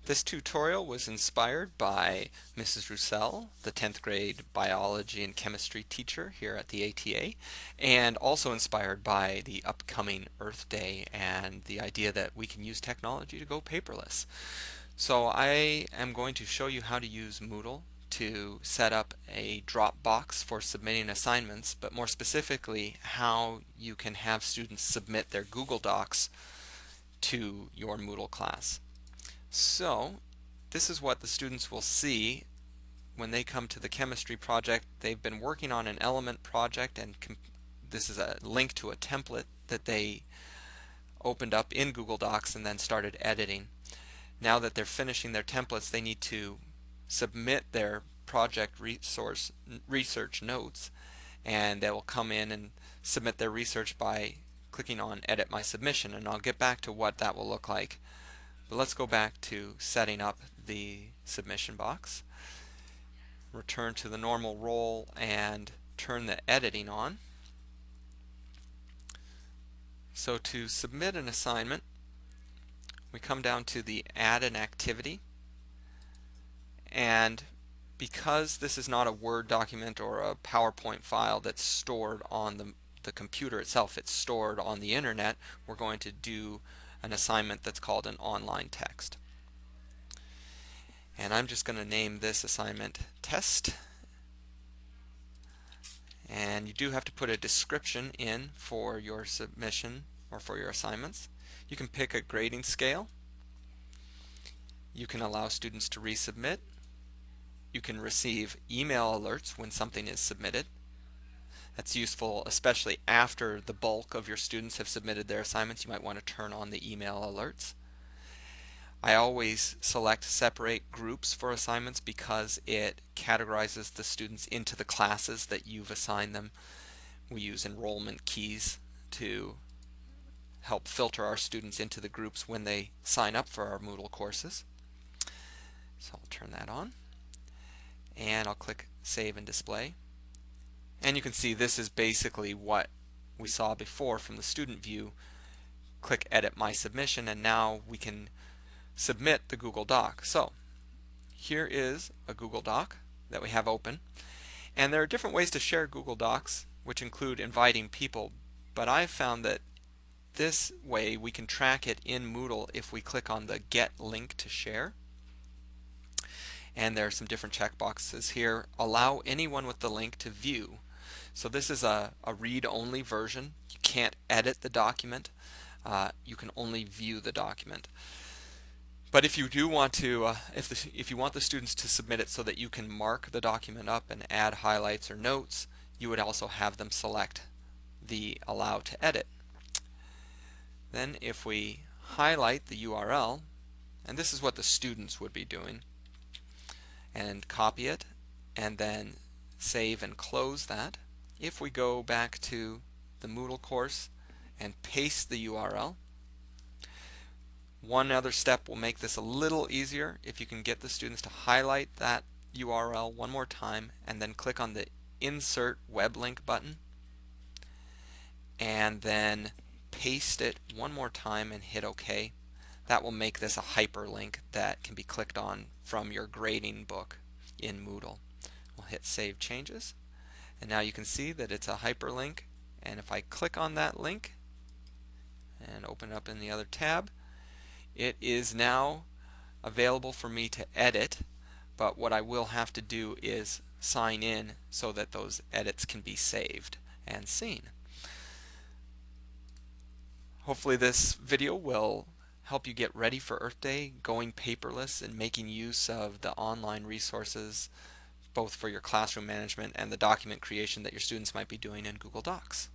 This tutorial was inspired by Mrs. Roussel, the 10th grade biology and chemistry teacher here at the ATA, and also inspired by the upcoming Earth Day and the idea that we can use technology to go paperless. So I am going to show you how to use Moodle to set up a Dropbox for submitting assignments, but more specifically how you can have students submit their Google Docs to your Moodle class. So this is what the students will see when they come to the chemistry project. They've been working on an element project, and this is a link to a template that they opened up in Google Docs and then started editing. Now that they're finishing their templates, they need to submit their project research notes, and they will come in and submit their research by clicking on Edit My Submission, and I'll get back to what that will look like. But let's go back to setting up the submission box. Return to the normal role and turn the editing on. So to submit an assignment, we come down to the Add an Activity, and because this is not a Word document or a PowerPoint file that's stored on the computer itself, it's stored on the internet, we're going to do an assignment that's called an online text. And I'm just going to name this assignment Test. And you do have to put a description in for your submission or for your assignments. You can pick a grading scale. You can allow students to resubmit. You can receive email alerts when something is submitted. That's useful especially after the bulk of your students have submitted their assignments. You might want to turn on the email alerts. I always select separate groups for assignments because it categorizes the students into the classes that you've assigned them. We use enrollment keys to help filter our students into the groups when they sign up for our Moodle courses. So I'll turn that on, and I'll click Save and Display. And you can see this is basically what we saw before from the student view. Click Edit My Submission, and now we can submit the Google Doc. So here is a Google Doc that we have open, and there are different ways to share Google Docs, which include inviting people, but I've found that this way we can track it in Moodle if we click on the Get Link to Share. And there are some different checkboxes here. Allow anyone with the link to view. So this is a read-only version. You can't edit the document. You can only view the document. But if you do want to, if you want the students to submit it so that you can mark the document up and add highlights or notes, you would also have them select the Allow to Edit. Then if we highlight the URL, and this is what the students would be doing, and copy it, and then save and close that. If we go back to the Moodle course and paste the URL, one other step will make this a little easier. If you can get the students to highlight that URL one more time and then click on the Insert Web Link button and then paste it one more time and hit OK. That will make this a hyperlink that can be clicked on from your grading book in Moodle. We'll hit Save Changes, and now you can see that it's a hyperlink, and if I click on that link and open up in the other tab, it is now available for me to edit, but what I will have to do is sign in so that those edits can be saved and seen. Hopefully this video will help you get ready for Earth Day, going paperless and making use of the online resources both for your classroom management and the document creation that your students might be doing in Google Docs.